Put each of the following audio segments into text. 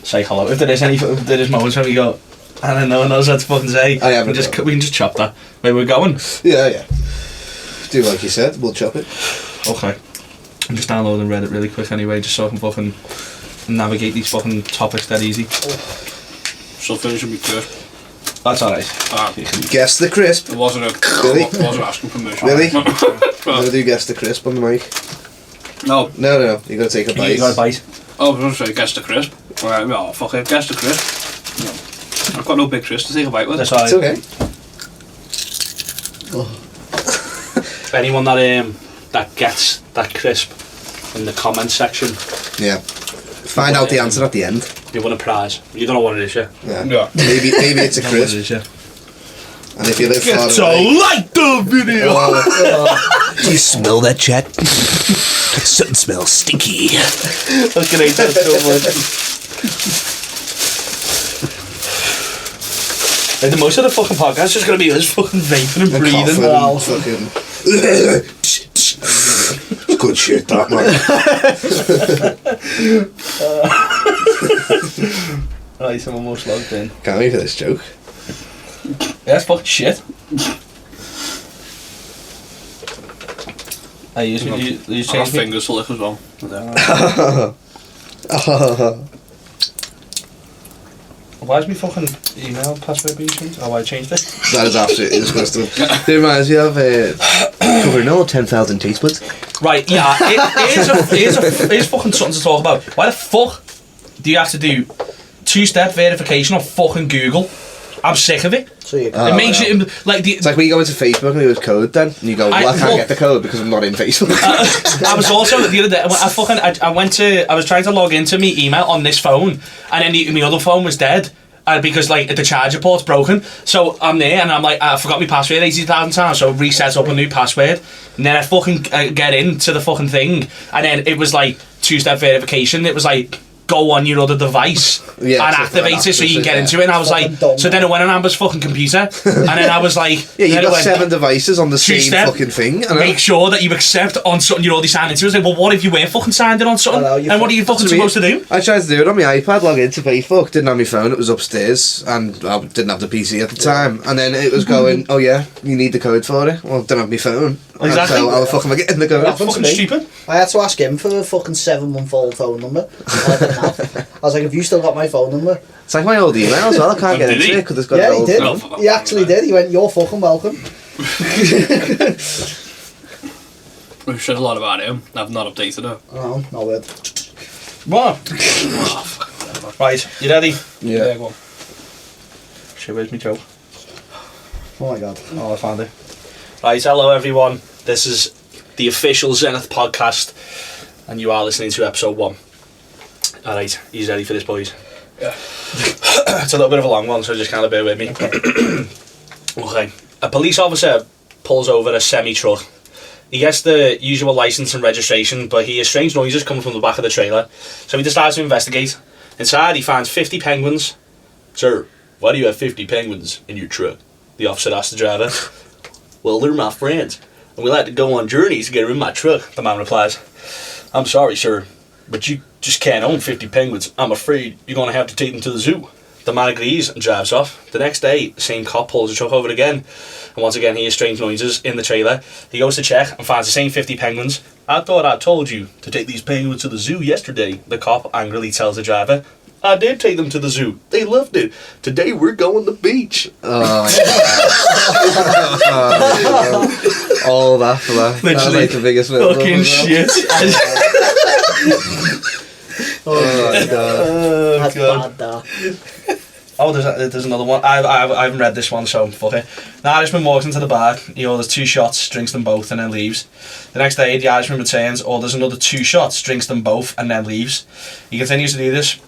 say hello. If there is moments when we go, I don't know, no one knows what to fucking say. We can just chop that. Where we're going? Yeah. Do like you said, we'll chop it. Okay. I'm just downloading Reddit really quick anyway, just so I can fucking navigate these fucking topics that easy. So finish with me crisp. That's alright. Guess the crisp. It wasn't asking permission. Really? I'm gonna do guess the crisp on the mic. No. You gotta take a bite. You got a bite? Oh, I was going to say guess the crisp. Alright, well, fuck it, guess the crisp. No. I've got no big crisp to take a bite with. That's alright. It's okay. Anyone that gets that crisp in the comments section, yeah, find out the answer at the end. You win a prize. You don't know what it is, yeah? Yeah. Maybe it's a crisp. It is, yeah. And if you live far to away, like the video. Do you smell that, chat? Something smells stinky. I can hate that so much. Like, the most of the fucking podcast is just gonna be us fucking vaping and breathing. Good shit, that man. Right, I'm almost logged in. Can't wait for this joke. Yeah, that's fucking shit. Hey, you changed fingers to lick as well. Why is my fucking email password being changed? Oh, I changed it. That is absolutely disgusting. It reminds me of covering all 10,000 teaspoons. Right, yeah, here's fucking something to talk about. Why the fuck do you have to do two-step verification on fucking Google? I'm sick of it. So it makes it like it's like when you go into Facebook and you have code then and you go, well, I can't get the code because I'm not in Facebook. I was also the other day. I was trying to log into my email on this phone, and then my other phone was dead. Because like the charger port's broken, so I'm there and I'm like, I forgot my password 80,000 times, so reset up a new password, and then I fucking get into the fucking thing, and then it was like two-step verification. It was like, go on your other device and activate it so you can get into it. And I was like, so then it went on Amber's fucking computer, and then I was like, yeah, you've got 7 devices on the same fucking thing. Make sure that you accept on something you're already signed into. I was like, well, what if you weren't fucking signed in on something? And what are you fucking supposed to do? I tried to do it on my iPad, log into Facebook, didn't have my phone, it was upstairs, and I didn't have the PC at the time. And then it was going, oh yeah, you need the code for it. Well, I don't have my phone. Exactly. So how the fuck am I getting the code? That's fucking stupid. I had to ask him for a fucking 7-month-old phone number. I was like, have you still got my phone number? It's like my old email as well, I can't get into it because it's got an old phone. Yeah, he actually did. He went, you're fucking welcome. We've said a lot about him. I've not updated it. Oh, no word. What? Right, you ready? Yeah. Go on. Shit, where's my joke? Oh my god. Oh, I found it. Right, hello everyone. This is the official Zenith podcast, and you are listening to episode 1. Alright, you ready for this, boys? Yeah. It's a little bit of a long one, so just kind of bear with me. Okay. A police officer pulls over a semi-truck. He gets the usual licence and registration, but he hears strange noises coming from the back of the trailer, so he decides to investigate. Inside, he finds 50 penguins. Sir, why do you have 50 penguins in your truck? The officer asks the driver. Well, they're my friends, and we like to go on journeys to get them in my truck, the man replies. I'm sorry, sir, but you just can't own 50 penguins. I'm afraid you're going to have to take them to the zoo. The man agrees and drives off. The next day, the same cop pulls the truck over again, and once again he hears strange noises in the trailer. He goes to check and finds the same 50 penguins. I thought I told you to take these penguins to the zoo yesterday, the cop angrily tells the driver. I did take them to the zoo. They loved it. Today we're going to the beach. Oh, all that for that. Literally, like the biggest fucking shit. Oh my god. That's bad, that. Oh, there's another one. I haven't read this one, so fuck it. The Irishman walks into the bar, he orders 2 shots, drinks them both, and then leaves. The next day, the Irishman returns, orders another 2 shots, drinks them both, and then leaves. He continues to do this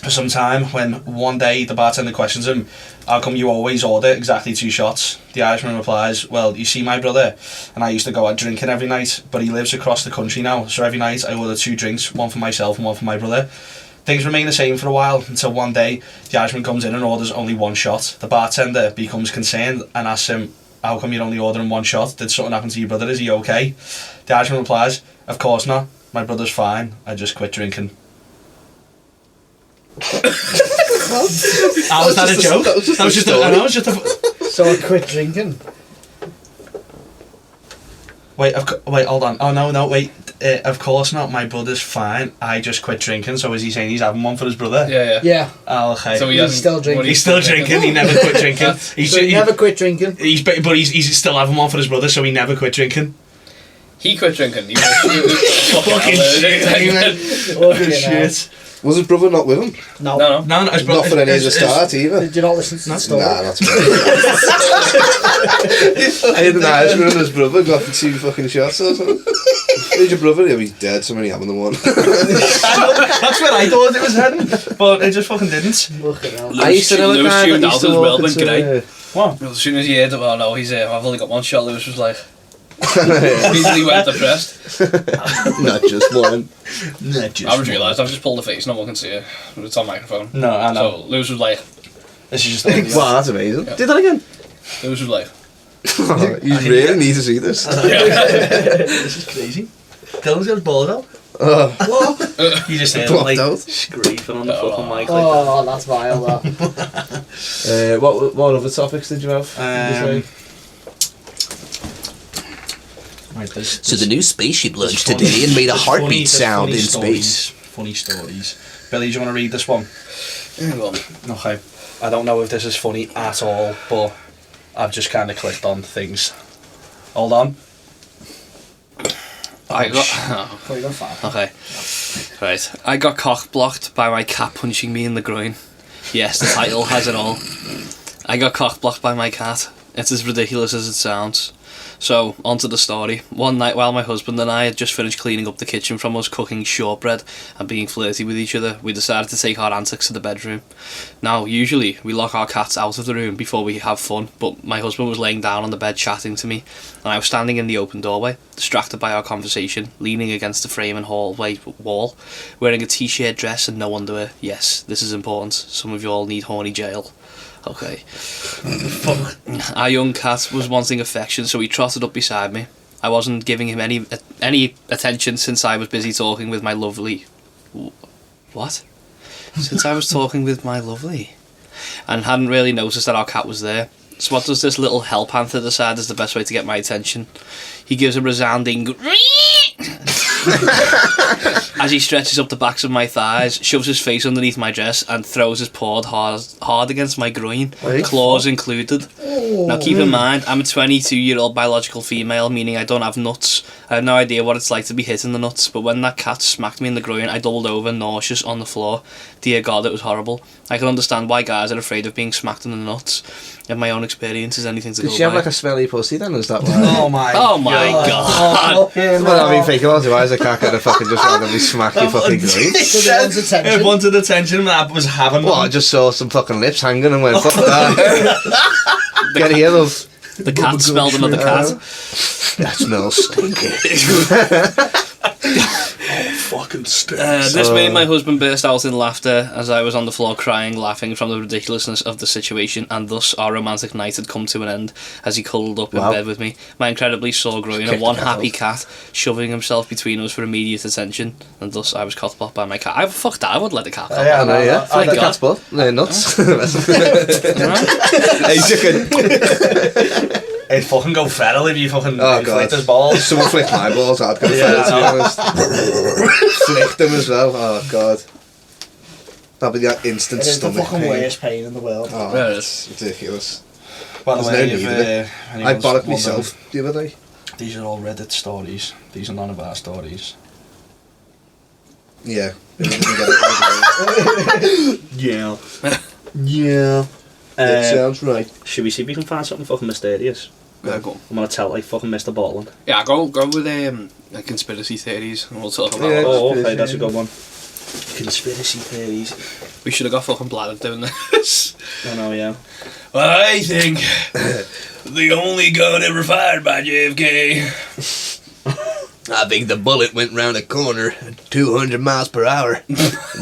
for some time when one day the bartender questions him, how come you always order exactly 2 shots? The Irishman replies, well, you see my brother and I used to go out drinking every night, but he lives across the country now, so every night I order 2 drinks, one for myself and one for my brother. Things remain the same for a while until one day the Irishman comes in and orders only 1 shot. The bartender becomes concerned and asks him, how come you're only ordering 1 shot? Did something happen to your brother? Is he okay? The Irishman replies, of course not, my brother's fine, I just quit drinking. How was that a joke? That was just a just story. I know, it was just a... So I quit drinking. Wait, hold on. Oh, no, wait. Of course not. My brother's fine. I just quit drinking. So is he saying he's having one for his brother? Yeah. Yeah. Oh, okay. So He's still drinking. He's still drinking. He never quit drinking. So he never quit drinking. He's still having one for his brother, so he never quit drinking. He quit drinking. He Fucking Fucking shit. Was his brother not with him? No. No. No, his brother. Not for any of the start either. Did you not listen to the story? Nah, that's right. I had an Irishman and his brother got for 2 fucking shots or something. Who's your brother? He'll be dead, so many having the one. That's where I thought it was heading, but it just fucking didn't. Fucking hell. I used to know a Lewis guy tuned that out used to as well, walk went great. into... What? As soon as he heard, well, no, he's I've only got one shot. Lewis was like, immediately went depressed. Not just one. No, I just realised I've just pulled the face. No one can see it. It's on microphone. No, I know. So Lewis was like, This is just. Wow, that's amazing. Yeah. Do that again. Lewis was like, You really need to see this. This is crazy. Dylan's got his balls out. What? You just heard him Blocked like out. scraping on the Oh. fucking mic like Oh, that's vile, that. What other topics did you have? that. So the new spaceship launched funny- today and made a there's heartbeat funny- there's sound funny in stories, space. Funny stories. Billy, do you want to read this one? hang on. Okay. I don't know if this is funny at all, but I've just kind of clicked on things. Hold on. I got. Before you go far. Okay. Right. I got cock blocked by my cat punching me in the groin. Yes, the title has it all. I got cock blocked by my cat. It's as ridiculous as it sounds. So, on to the story. One night while my husband and I had just finished cleaning up the kitchen from us cooking shortbread and being flirty with each other, we decided to take our antics to the bedroom. Now, usually, we lock our cats out of the room before we have fun, but my husband was laying down on the bed chatting to me, and I was standing in the open doorway, distracted by our conversation, leaning against the frame and hallway wall, wearing a t-shirt dress and no underwear. Yes, this is important. Some of you all need horny jail. Okay. Our young cat was wanting affection, so he trotted up beside me. I wasn't giving him any attention since I was busy talking with my lovely... What? Since I was talking with my lovely. And hadn't really noticed that our cat was there. So what does this little hell panther decide is the best way to get my attention? He gives a resounding... as he stretches up the backs of my thighs, shoves his face underneath my dress and throws his paw hard against my groin, claws included. Now keep in mind, I'm a 22-year-old biological female, meaning I don't have nuts. I have no idea what it's like to be hit in the nuts, but when that cat smacked me in the groin, I doubled over, nauseous, on the floor. Dear God, it was horrible. I can understand why guys are afraid of being smacked in the nuts. If my own experience is anything to Did go she have by. like a smelly pussy then? Is that why? Oh my Oh my God. Well, I mean, think about it. Why is a cat gonna fucking just randomly smack your fucking groin? So they want attention. It wanted attention when I was having Well, I one. just saw some fucking lips hanging and went, fuck that. Get here, love. The cat smelled another cat. That smells stinky. Fucking stinks. This made my husband burst out in laughter as I was on the floor crying, laughing from the ridiculousness of the situation, and thus our romantic night had come to an end as he cuddled up in Wow. bed with me, my incredibly sore groin, and Kicked one the cat happy off. cat shoving himself between us for immediate attention, and thus I was cock blocked by my cat. Fuck that, I would let the cat cock Yeah, I know, yeah. My Like the God. cat's butt. No, nuts. Alright? Hey, chicken. It'd fucking go feral if you fucking Oh, flicked God. his balls. Someone flicked my balls, I'd go for Yeah, it, to be honest. Flicked them as well. Oh, God. That'd be that instant It is the stomach fucking pain. worst pain in the world. Oh, Yeah, it it's ridiculous. By the There's way, no if need of it. I anyone's bollocked wondering, myself the other day. These are all Reddit stories. These are none of our stories. Yeah. Yeah. Yeah. That sounds right. Should we see if we can find something fucking mysterious? Yeah, go. I'm gonna tell like fucking Mr. Borland. Yeah, go with conspiracy theories, and we'll talk about Yeah. that. Oh, Conspiracy, okay, that's a yeah. good one. Conspiracy theories. We should have got fucking bladdered doing this. I know, yeah. I think the only gun ever fired by JFK. I think the bullet went round a corner at 200 miles per hour and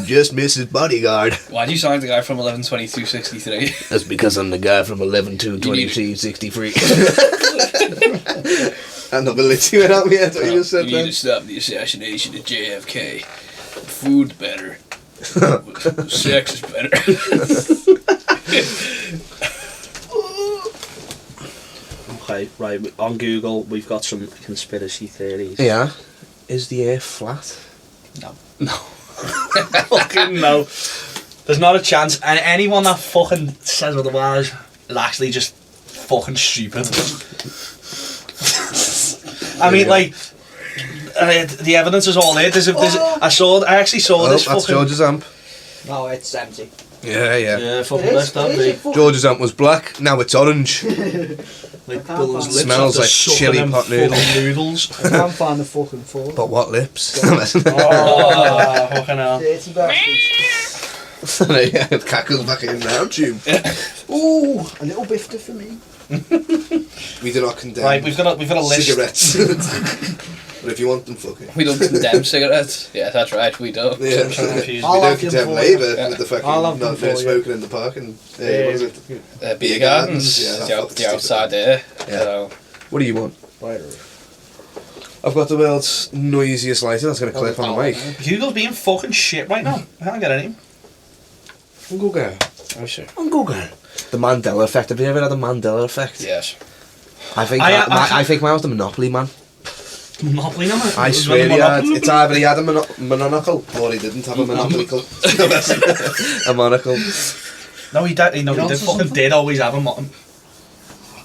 just missed his bodyguard. Why'd you sign the guy from 11/22/63? That's because I'm the guy from 11/2/22/63. And the ability went out me, that's what you just said You need then. to stop the assassination of JFK. Food better. Sex is better. Okay, right. On Google, we've got some conspiracy theories. Yeah. Is the Earth flat? No. Fucking no. There's not a chance. And anyone that fucking says otherwise is actually just fucking stupid. I mean, like, the evidence is all there. I actually saw this that's fucking... George's amp. No, it's empty. Yeah. Yeah, fucking It best is, that it be. is, George's amp was black, now it's orange. Like, can't Bill's find lips Smells after like sucking chili them pot fucking noodles. I can't find the fucking phone. But what lips? Oh, fucking hell. Dirty bastards. The cackle's back in now, tube. Ooh, a little bifter for me. We do not condemn Right, we've got a list. cigarettes. But if you want them, fucking. We don't condemn cigarettes. Yeah, that's right, we don't. Yeah. I'm trying to confuse We I'll don't have them condemn for Labour you. with the fucking I'll have them not for you. smoking in the park and what is it? Beer gardens. Yeah, that the fucking outside there. Yeah. So, What do you want? Right. I've got the world's noisiest lighter that's going to clip on the mic. Google's being fucking shit right now. I can't get anything. Uncle Girl. Oh shit. Uncle Girl. The Mandela effect. Have you ever had the Mandela effect? yes. I think I think mine was the Monopoly man. Monopoly number. I swear he had. It's either he had a monocle or he didn't have a monocle. A monocle. No, he did. No, he Yours did. or Fucking something? did always have him.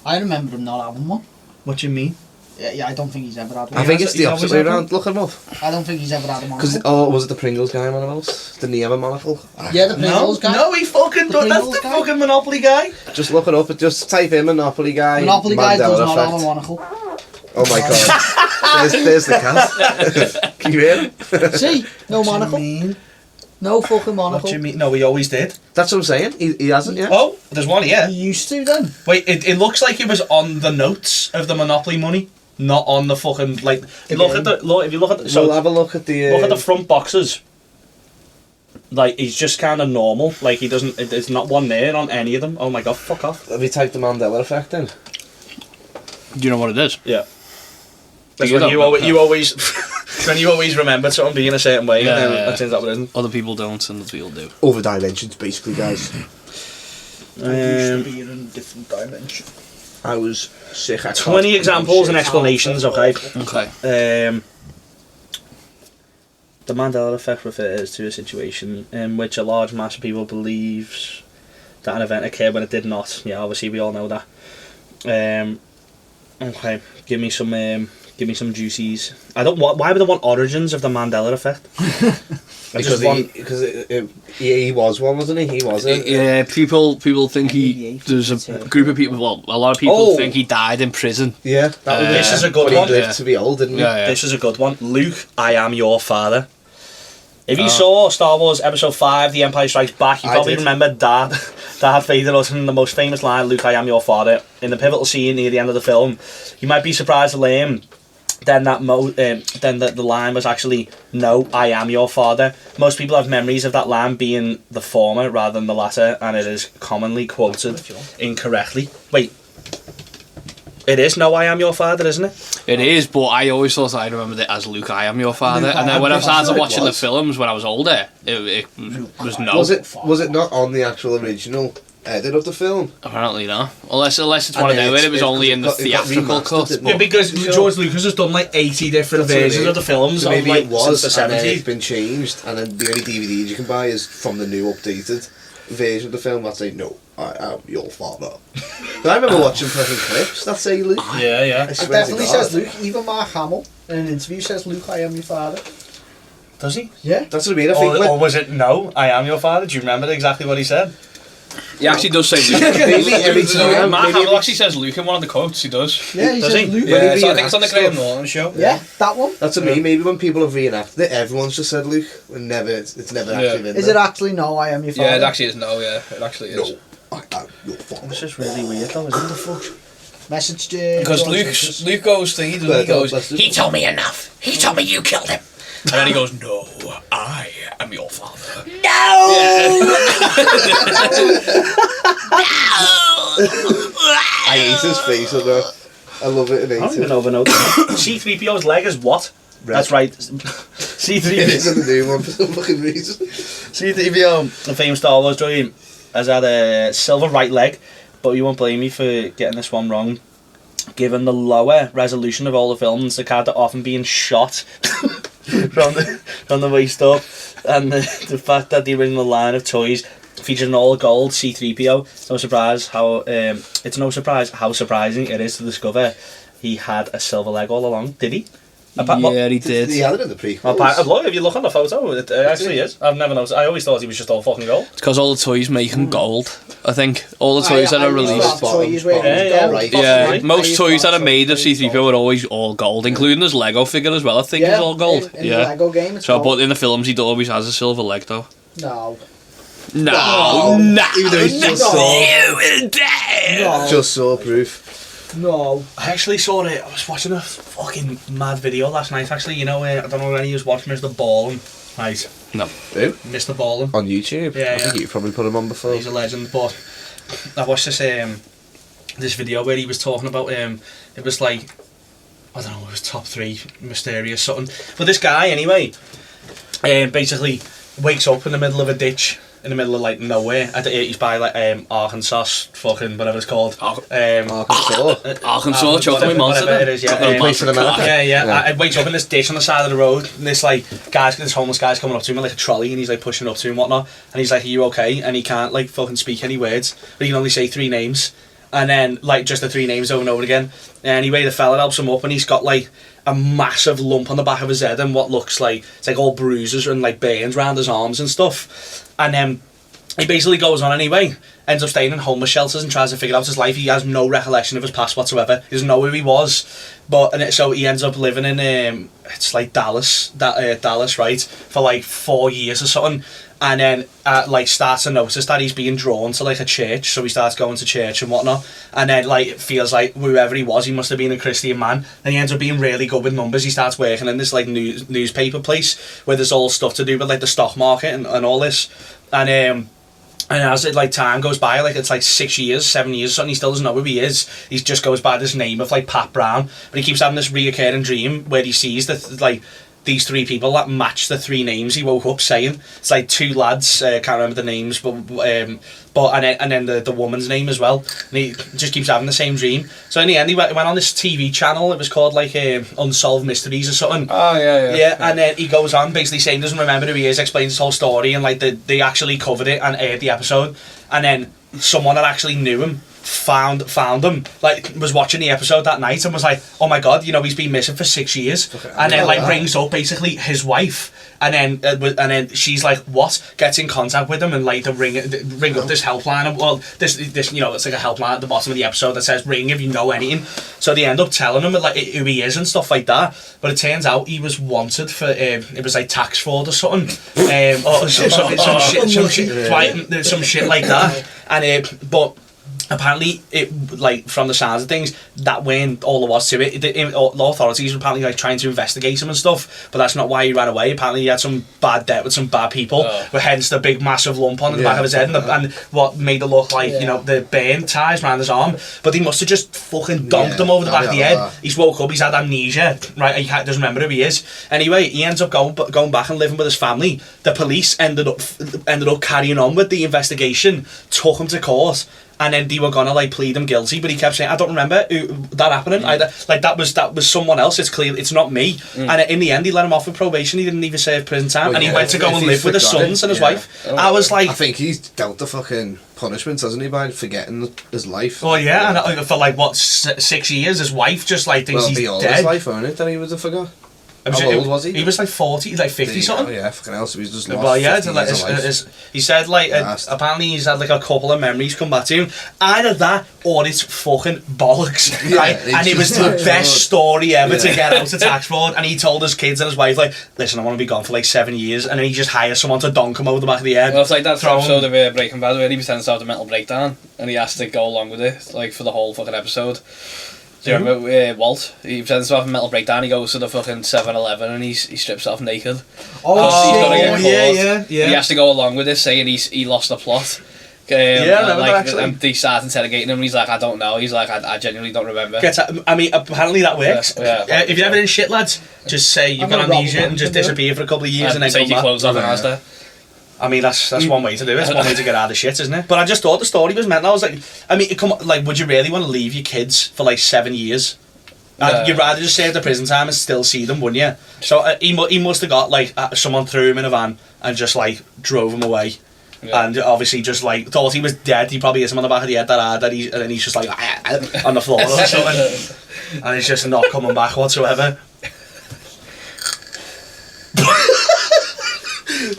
I remember him not having one. What do you mean? Yeah, I don't think he's ever had one. I think it's he the always opposite way had one. around. Look him up. I don't think he's ever had a Because monocle. was it the Pringles guy I'm on about? Didn't he have a monocle? Yeah, the No, Pringles guy. no, he fucking The does. That's Pringles the guy? fucking Monopoly guy. Just look it up. Just type in Monopoly guy. Monopoly guy does Mandela not have a effect. monocle. Oh my god. there's the cat. Can you hear him? See? No What do monocle. you mean? No fucking What monocle. do you mean? No, he always did. That's what I'm saying. He hasn't yet. Oh, there's one here. He used to then. Wait, it looks like it was on the notes of the Monopoly money, not on the fucking like. Look at the look. If you look at the, so We'll have a look at the. look at the front boxes. Like he's just kind of normal. Like he doesn't. There's not one there on any of them. Oh my god! Fuck off. Have you typed the Mandela effect in? Do you know what it is? Yeah. That's You when don't you know. always, you always when you always remember something being a certain way, Yeah, and then yeah. that turns out it isn't. Other people don't, and other people do. Over dimensions, basically, guys. He used to be in a different dimension. I was sick. 20 examples and explanations. Okay. Okay. The Mandela effect refers to a situation in which a large mass of people believes that an event occurred when it did not. Yeah, obviously we all know that. Okay, give me some juices. I don't. Why would I want origins of the Mandela effect? He was one, wasn't he? He was it. Yeah, people think there's a group of people. Well, a lot of people Oh. think he died in prison. Yeah, that was This is a good but one. He lived Yeah. to be old, didn't he? Yeah. This is a good one. Luke, I am your father. If you saw Star Wars Episode 5, The Empire Strikes Back, you I probably did. remember Darth Vader uttering the most famous line, Luke, I am your father, in the pivotal scene near the end of the film. You might be surprised to learn then that the line was actually, no, I am your father. Most people have memories of that line being the former rather than the latter, and it is commonly quoted incorrectly. Wait. It is no, I am your father, isn't it? It is, but I always thought I remembered it as Luke, I am your father. Luke, And I then when I am started your watching the father. films when I was older, it was no. Was it not on the actual original edit of the film? Apparently not. Unless it's And one of then them, it's- it was it's- only in the it got theatrical remastered, cut. didn't Yeah, it? because Sure. George Lucas has done like 80 different That's what I versions mean. of the films So of, maybe like, it was, since the and then 70s. it's been changed, and then the only DVDs you can buy is from the new updated version of the film that say, no, I am your father. But I remember watching fucking clips that say Luke. Yeah, yeah. I It swear to definitely God. says Luke. Even Mark Hamill in an interview says, Luke, I am your father. Does he? Yeah. That's what I mean, I think. Or was it no, I am your father? Do you remember exactly what he said? He actually does say Luke. Maybe every time, Mark maybe Hamill every- actually says Luke in one of the quotes, he does. Yeah, he Does says he? Luke. When Yeah, he so I think it's on the reenacts Graham stuff. Norton show. Yeah, that one. That's what I mean, maybe when people have reenacted it, everyone's just said Luke, and it's never actually been Is there. it actually no, I am your father? Yeah, it actually is no, yeah. It actually is. No, I am your father. This is really weird though, isn't it? Fuck. Message to Because George Luke Lucas. goes thingy, doesn't But he? Goes, let's do he it. told me enough. He told me you killed him. And then he goes, no, I am your father. I hate his face on that. I love it and I don't hate even it. know if I know. C3PO's leg is what? Red. That's right. It isn't the new one for some fucking reason. C-3PO, the famous Star Wars droid, has had a silver right leg, but you won't blame me for getting this one wrong. Given the lower resolution of all the films, the character often being shot from the waist up, and the fact that the original line of toys featured an all gold C-3PO, it's no surprise how surprising it is to discover he had a silver leg all along. Did he? Yeah, he did. He had it in the prequels. Look, if you look on the photo, it actually is. I've never noticed. I always thought he was just all fucking gold. It's because all the toys make him gold. I think all the toys that are released. Toys where Yeah, most toys that are made of C-3PO are always all gold, including his Lego figure as well. I think is all gold. In the Lego game, it's gold. But in the films, he always has a silver leg though. No. No. Even though he's just just saw proof. No. I actually saw it. I was watching a fucking mad video last night. Actually, you know, I don't know if any of you watched Mr. Ballin. Right. No. Who? Mr. Ballin. On YouTube? Yeah, I think you probably put him on before. He's a legend. But I watched this video where he was talking about it was like, I don't know, it was top 3 mysterious something. But this guy anyway, basically wakes up in the middle of a ditch. In the middle of like nowhere, he's by like Arkansas, fucking whatever it's called. Arkansas, chocolate monster. Whatever it is, yeah. Place in America. Yeah. I wakes up in this ditch on the side of the road, and this homeless guy's coming up to him with like a trolley, and he's like pushing up to him and whatnot, and he's like, "Are you okay?" And he can't like fucking speak any words, but he can only say 3 names, and then like just the 3 names over and over again. Anyway, the fella helps him up, and he's got like a massive lump on the back of his head, and what looks like it's like all bruises and like burns around his arms and stuff. And he basically goes on anyway, ends up staying in homeless shelters and tries to figure out his life. He has no recollection of his past whatsoever. He doesn't know who he was, so he ends up living in it's like Dallas, right, for like 4 years or something. And then like starts to notice that he's being drawn to like a church, so he starts going to church and whatnot. And then like it feels like whoever he was, he must have been a Christian man. And he ends up being really good with numbers. He starts working in this like newspaper place where there's all stuff to do with like the stock market and all this. And as it like time goes by, like it's like 6 years, 7 years or something, he still doesn't know who he is. He just goes by this name of like Pat Brown, but he keeps having this reoccurring dream where he sees that like these 3 people that match the 3 names he woke up saying. It's like 2 lads, can't remember the names, but and then the woman's name as well. And he just keeps having the same dream. So in the end, he went on this TV channel. It was called like Unsolved Mysteries or something. Oh yeah. And then he goes on basically saying he doesn't remember who he is, explains his whole story, and like they actually covered it and aired the episode. And then someone that actually knew him found him, like was watching the episode that night and was like, oh my god, you know, he's been missing for 6 years. Okay. And then like brings up basically his wife, and then she's like, what? Gets in contact with him and like to ring up this helpline, and well this you know, it's like a helpline at the bottom of the episode that says ring if you know anything. So they end up telling him like who he is and stuff like that, but it turns out he was wanted for it was like tax fraud or something, or some shit like that. And but apparently, it like from the sounds of things, that weren't all there was to it. The authorities were apparently like trying to investigate him and stuff, but that's not why he ran away. Apparently, he had some bad debt with some bad people, hence the big massive lump on the back of his head, and what made it look like you know the burn ties around his arm. But he must have just fucking donked him over the back of the head. He's woke up, he's had amnesia, right? He doesn't remember who he is. Anyway, he ends up going back and living with his family. The police ended up carrying on with the investigation, took him to court. And then they were gonna like plead him guilty, but he kept saying, "I don't remember that happening. That was someone else. It's clear it's not me." And in the end, he let him off with probation. He didn't even serve prison time, and he went to go and live with his sons and his wife. I was like, I think he's dealt the fucking punishment, hasn't he, by forgetting his life? Oh yeah, and for like what 6 years, his wife just like thinks he's dead. His life, won't it? That he would have forgot. How old was he? He was like 40, like 50 something. Oh yeah, fucking hell, so he's just lost. Well, yeah, he said like apparently he's had like a couple of memories come back to him. Either that or it's fucking bollocks, right? And it was the best story ever to get out of tax fraud. And he told his kids and his wife like, "Listen, I want to be gone for like 7 years," and then he just hires someone to donk him over the back of the head. Well, it's like that episode of Breaking Bad where he pretends to have a mental breakdown, and he has to go along with it like for the whole fucking episode. Do you remember Walt? He pretends to have a mental breakdown. He goes to the fucking 7-Eleven and he strips off naked. Oh, he's gotta get yeah. He has to go along with this, saying he lost the plot. Yeah, I remember that, actually. And they start interrogating him, and he's like, I don't know. He's like, I genuinely don't remember. I mean, apparently that works. Yeah, If you're ever in shit, lads, just say you've got amnesia and just disappear for a couple of years and then take come your back. clothes off and Asda. I mean, that's one way to do it. That's one way to get out of shit, isn't it? But I just thought the story was meant. I was like, I mean, come on, like, would you really want to leave your kids for like 7 years? You'd rather just serve the prison time and still see them, wouldn't you? So he must have got like someone threw him in a van and just like drove him away. Yeah. And obviously just like thought he was dead. He probably hit him on the back of the head that hard, and then he's just like on the floor or something, and he's just not coming back whatsoever.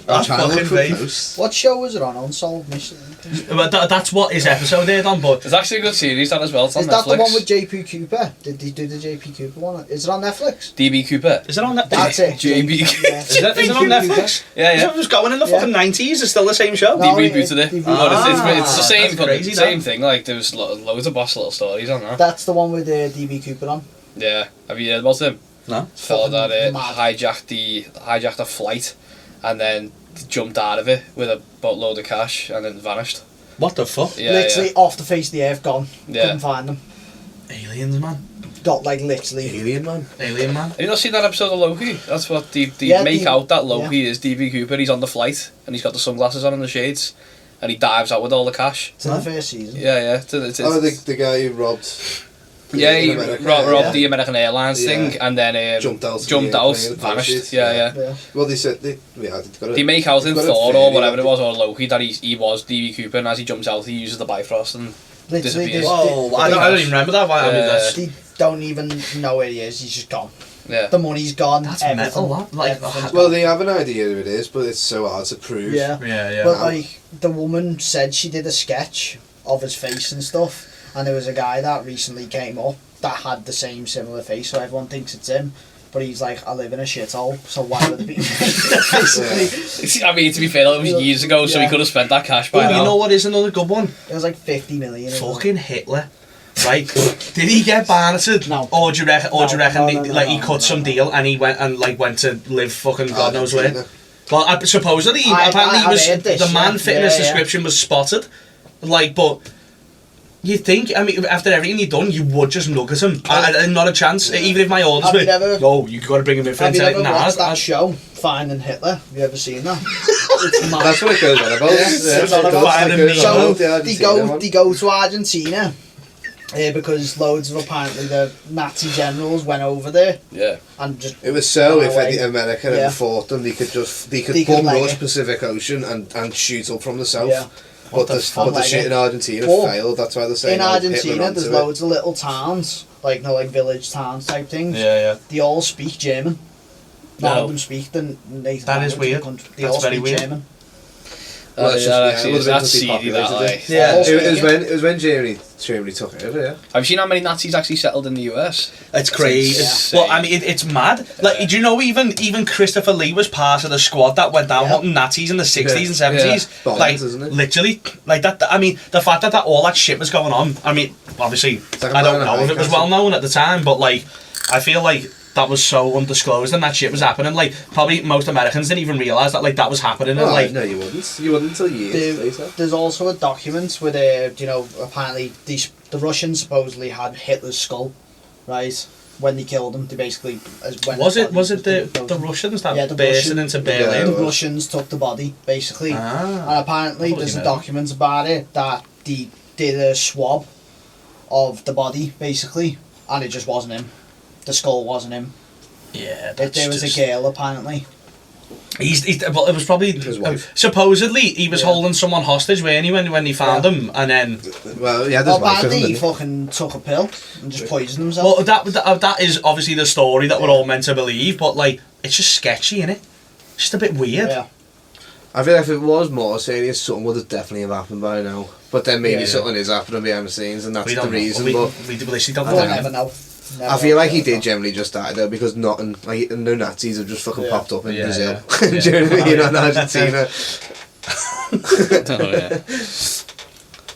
That's fucking vague. What show was it on? Unsolved Mysteries? But that's what his episode aired on. But there's actually a good series that as well. It's on Is that Netflix. the one with JP Cooper? Did he do the JP Cooper one? Is it on Netflix? DB Cooper. Is it on Netflix? That's it. JB. Yeah. Is it on Netflix? Yeah. It was going in the fucking 90s. It's still the same show. No, They rebooted it. they But it's the same, that's crazy, same thing. Like there was loads of boss little stories on that. That's the one with DB Cooper on. Yeah. Have you heard about him? No. Fella that mad. hijacked a flight, and then jumped out of it with a boatload of cash, and then vanished. What the fuck? Yeah, Literally off the face of the earth, gone. Yeah. Couldn't find them. Aliens, man. Got like literally. Alien man. Alien, man. Have you not seen that episode of Loki? That's what they Yeah, make the- out that Loki is DB Cooper. He's on the flight, and he's got the sunglasses on and the shades, and he dives out with all the cash. It's in the first season. Yeah. Oh, the guy who robbed. Yeah, he America, robbed the American Airlines Yeah. thing, and then Jumped out, vanished. parachute. Yeah. Well, they said they Make out in got a Thor or theory whatever that it was, or Loki, that he was DB Cooper, and as he jumps out, he uses the Bifrost and Literally, disappears. Whoa, I don't even remember that. I mean, that's... they don't even know where he is. He's just gone. Yeah. The money's gone. That's everything, metal, that. Like, everything's Well, gone. they have an idea who it is, but it's so hard to prove. Yeah. Yeah. But like the woman said, she did a sketch of his face and stuff, and there was a guy that recently came up that had the same similar face, so everyone thinks it's him. But he's like, I live in a shithole, so why would it be me? Basically, I mean, to be fair, that was years ago, so he Yeah. could have spent that cash by Oh, now. you know what is another good one? it was like 50 million. Fucking Hitler. Right? Did he get barneted? No. Or do you reckon? No, he cut some deal and he went to live fucking God knows where? Argentina. Well, apparently he I've was heard this, the man yeah. fitting his Yeah, yeah. description was spotted. Like, but you think? I mean, after everything he'd done, you would just nugget him. Not a chance. Even if my orders Have were, you never- oh, you got to bring him in for Have you ever nah, watched that I- show, Finding Hitler? Have you ever seen that? It's mad. That's what it goes on about. It's on it about- does, it goes on So about the Argentina one. they go to Argentina because loads of apparently the Nazi generals went over there Yeah. and just It was so ran if away. America Yeah. had fought them, they could They could bomb leg rush it. Pacific Ocean and shoot up from the south. Yeah. But the fuck? the shit in Argentina But failed. That's why they're saying in oh, Hitler Argentina onto there's it. loads of little towns like village towns type things. Yeah. They all speak German. None No. of them speak the native That is language of weird. the country. They That's all very speak weird. German. Well, it's just- yeah, it would've been that's to be seedy, that, populated, like. Yeah. All It was speak when Germany took it over, yeah. Have you seen how many Nazis actually settled in the US? It's crazy. insane. Well, I mean, it's mad. Like, do you know even Christopher Lee was part of the squad that went down Yeah. hunting Nazis in the 60s and Yeah. 70s? Bombs, Like, isn't it? literally, like that. I mean, the fact that all that shit was going on. I mean, obviously, like a I don't man in a know if high it was castle. well known at the time, but like, I feel like that was so undisclosed and that shit was happening. Like, probably most Americans didn't even realise that like that was happening. Oh, And like, no, you wouldn't. You wouldn't until years later. There's also a document where apparently the Russians supposedly had Hitler's skull, right? When they killed him, they basically was it the Russians that Yeah, the bursted Russian- into the Berlin? Yeah. Russians took the body basically, Ah. and apparently I thought there's you a meant. document about it that they did a swab of the body basically, and it just wasn't him. The skull wasn't him. Yeah, There was a girl apparently. Well, it was probably His wife. supposedly he was Yeah. holding someone hostage, weren't he, when he found him, and then Well, yeah, Well, there's wife, apparently he isn't fucking took a pill and just poisoned himself. well that is obviously the story that we're all meant to believe, but like it's just sketchy, innit? Just a bit weird. Yeah. I feel like if it was more serious, something would have definitely have happened by now. But then maybe Yeah. something is happening behind the scenes, and that's We the don't reason. know. But We literally don't I We'll don't know. never know. I feel like he did generally just die though, because no Nazis have just fucking Yeah. popped up in Yeah, Brazil, yeah. Germany, in Argentina. Oh, yeah.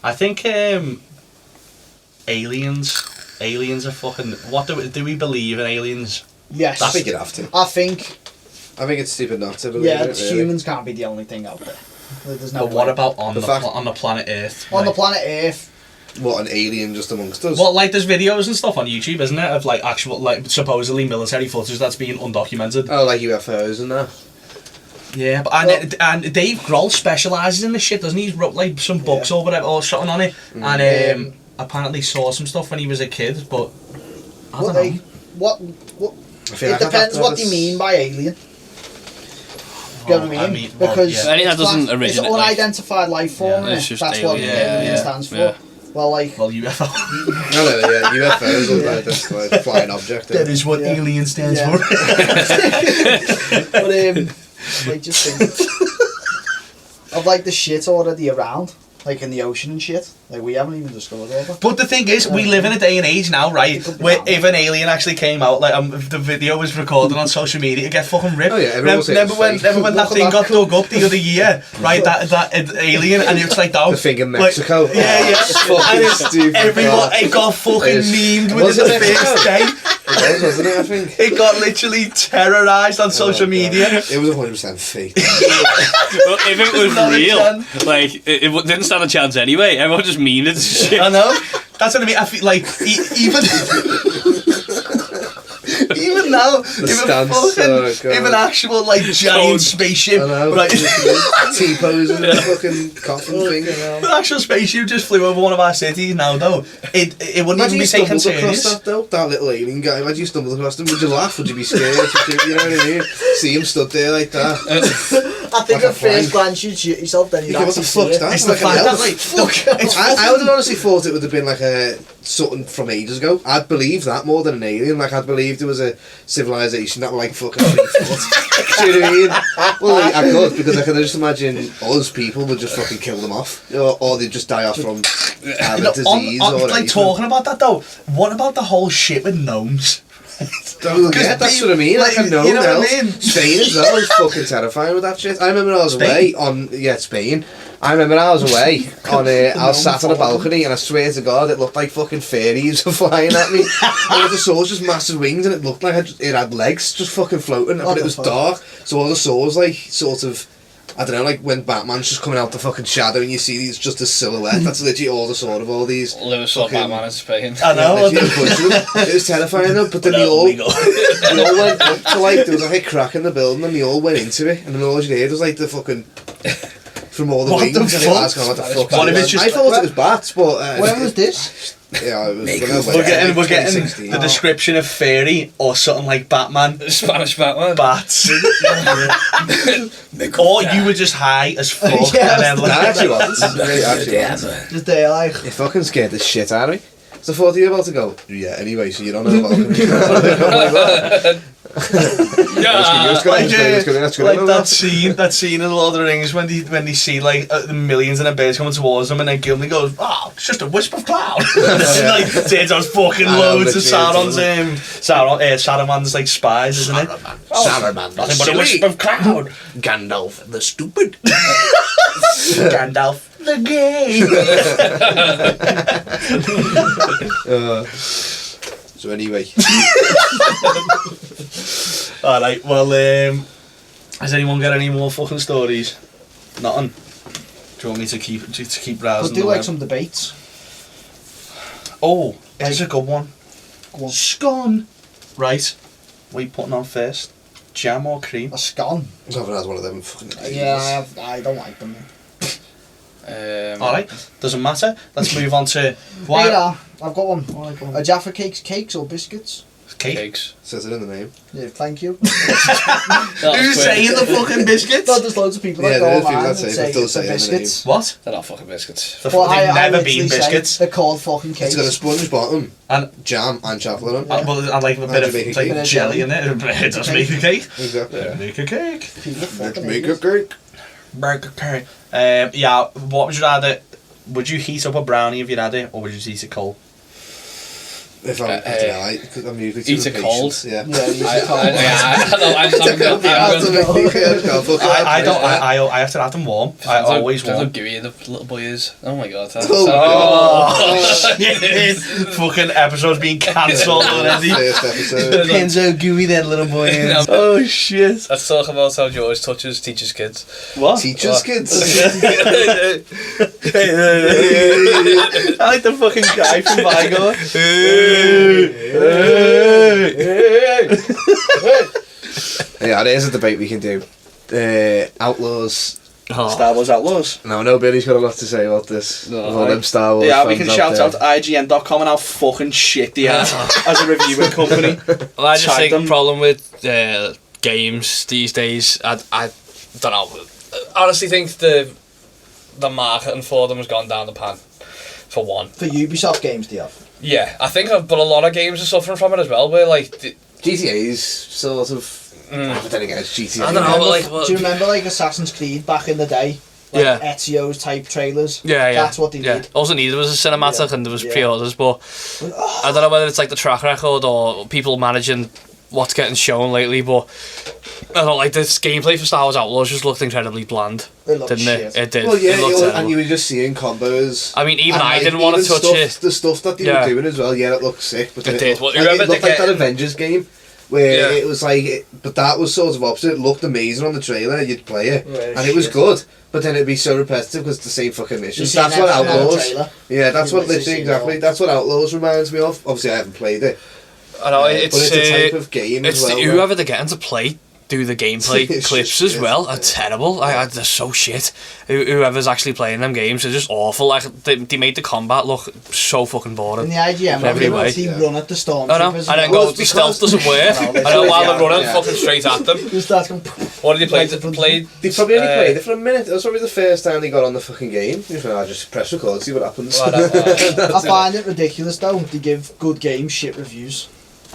I think aliens are fucking. What do we believe in aliens? Yes. I think you'd have to. I think I think it's stupid not to believe yeah, it. Really. humans can't be the only thing out there. There's no But what way. about on The the fact- on the planet Earth? On the Like- planet Earth? What, an alien just amongst us? Well, like there's videos and stuff on YouTube, isn't it, of like actual like supposedly military footage that's being undocumented. Oh, like UFOs and that. Yeah, but and Dave Grohl specialises in this shit, doesn't he? He's wrote like some books or whatever or something on it, and apparently saw some stuff when he was a kid. But I don't know. What? I feel It like I'd have depends to what have they a mean by alien. You know what I mean? well, Because yeah. Anything that doesn't it's originate, like- unidentified life form, Yeah, it's innit? just That's what alien. alien Yeah, stands for. yeah. Well, like, Well, UFO. No, yeah, UFOs or that's like flying object. That is what Yeah. alien stands Yeah. for. but like just think of like the shit already around, like in the ocean and shit. Like we haven't even discovered all that. But the thing is, we live in a day and age now, right? It could be Where wrong. if an alien actually came out, like if the video was recorded on social media, it'd get fucking ripped. Oh, yeah, everyone will say remember it's when fake. remember when that Look at thing that. got dug up the other year, right? That alien, and it's like down. The thing in Like, Mexico. yeah. It's fucking And it's- stupid. Everyone, it got fucking It is. memed Was within it the Mexico? first day. It was, wasn't it, I think? It got literally terrorised on social Oh, God. media. It was 100% fake. Well, if it was Not a real, chance. like it didn't stand a chance anyway. Everyone just memed it. and shit. I know. That's what I mean. I feel like even even now, if stance, fucking, oh, if an God. actual like giant spaceship, I know. right, T-pose and the fucking coffin thing. an actual spaceship just flew over one of our cities now, though, it wouldn't Imagine even you be taken stumbled across serious. that though, that little alien guy. Imagine you stumbled across him. Would you laugh? Would you be scared? You know what I mean? See him stood there like that. I think Like a at first plank. glance you'd shoot yourself, then you'd Yeah, what the actually see fuck's it. that? It's the Like an fact that elf. like it's I would have honestly thought it would have been like a something from ages ago. I'd believe that more than an alien. Like I'd believe there was a civilization that were like fucking 3 foot. Do you know what I mean? Well, like, I could because I can just imagine us people would just fucking kill them off, or they'd just die off from a no, disease on, or like anything. talking about that though. What about the whole shit with gnomes? Well, yeah, that's what I mean. Like, like, I know, you know what I now. mean? Spain as well was fucking terrifying with that shit. I remember I was Spain? away on Spain. I remember I was away on I was sat on a balcony and I swear to God it looked like fucking fairies were flying at me. All the saws just massive wings and it looked like it had legs just fucking floating, but What it the was fuck? dark. So all the saws like sort of. I don't know, like when Batman's just coming out the fucking shadow and you see these just a silhouette. That's literally all the sort of all these. Lewis saw Fucking- Batman in Spain. I know. Literally a bunch of them. It was terrifying though, but then they all went up to like there was like a crack in the building and they all went into it and then all you heard was like the fucking from all the What wings the and fuck? I was going, what the fuck? What if it's just I thought it was bats, but When was this? yeah, it was when I was We're getting 2016. the description of fairy or something like Batman. Spanish Batman. Bats. Or you were just high as fuck. Yeah, and then No, like, I actually wasn't. Really, actually wasn't. Just there, like. It fucking scared the shit out of me. So I thought you were about to go, yeah, anyway, so you don't know about it. like that scene in Lord of the Rings when they see like the millions of birds coming towards them and then Gimli goes, oh, it's just a wisp of cloud. And like turns out fucking I know, loads of literally, Saruman's like spies, isn't it? Saruman, the Nothing but a wisp silly. of cloud. Gandalf, the stupid. Gandalf the gay. So anyway, Alright, well, has anyone got any more fucking stories? Nothing. Do you want me to keep Could browsing do the like web? some debates. Oh, it's a good one. Go on. Scone. Right. What are you putting on first? Jam or cream? A scone. I haven't had one of them fucking Yeah, I don't like them. Alright, doesn't matter. Let's move on to Here, why I've got one. A Jaffa cakes or biscuits? cake. Cakes. Says it in the name. Yeah, thank you. Who's saying the fucking biscuits? No, there's loads of people Yeah, that go there is people online that and say say they still it's the say it in the biscuits. What? They're not fucking biscuits. They've But never literally been say biscuits. They're called fucking cakes. It's got a sponge bottom, And jam and chocolate on it. well, and like a bit of you make a like cake? jelly in it. It does make a cake. Exactly. Make a cake. People are fucking Make a idiots. cake. Burger curry. Yeah, what would you rather? Would you heat up a brownie if you had it, or would you just eat it cold? If I'm, I don't know, I'm usually too Eat it impatient. cold. Yeah. Yeah, he's I cold. just haven't got I don't. I have to have them warm. I always How warm. gooey the little boy is. Oh my god. Fucking episode's being cancelled already. First episode. Depends how gooey that little boy is. Oh shit. Let's talk about how George teaches kids. What? Teachers, kids. I like the fucking guy from Vigo. Yeah, there's a debate we can do. Outlaws. Star Wars Outlaws. No, I know Billy's got a lot to say about this. No, With all them Star Wars Yeah, we fans can shout there. out IGN.com and how fucking shit they are as a reviewing company. Well, I just Tag think them. the problem with games these days, I don't know. I honestly think the marketing for them has gone down the pan. For one. For Ubisoft games, do you have? Yeah, I think, but a lot of games are suffering from it as well. Where like, GTA's sort of. But then again, it's GTA. I don't know. Remember- like, do you remember like Assassin's Creed back in the day? Like Yeah. Ezio's type trailers. Yeah, That's what they yeah. did. All they needed was a cinematic Yeah. and there was Yeah. pre-orders, but I don't know whether it's like the track record or people managing what's getting shown lately, but I don't like this gameplay for Star Wars Outlaws just looked incredibly bland, It looked didn't shit. it? It did. Well, yeah, it looked and terrible. you were just seeing combos. I mean, even And, I like, didn't want to even touch stuff, it. The stuff that they Yeah. were doing as well, yeah, it looked sick. But then It did. Looked, Well, like, remember it looked the like that ga- Avengers game where Yeah. it was like, but that was sort of opposite. It looked amazing on the trailer. You'd play it, Yeah, and it was shit. good. But then it'd be so repetitive because it's the same fucking missions. seen That's what everything on the Outlaws. trailer. Yeah, that's You've what literally literally seen it exactly. all. That's what Outlaws reminds me of. Obviously, I haven't played it. I know but it's it's a type of game it's as well. whoever they're getting to play do the gameplay It's clips just as shit. well are terrible. They're so shit. Whoever's actually playing them games are just awful. Like they made the combat look so fucking In boring. the IGM, Every one, way. they Yeah. run at the stormtroopers. I know, and then Well, go it's the stealth doesn't work. I know, I they know while they're yeah, running yeah. fucking straight at them. You start going. What did you play? Like the- Played? They probably only Uh, played it for a minute. That was probably the first time they got on the fucking game. You know, I just press record, see what happens. Well, I find it ridiculous though. They give good games shit reviews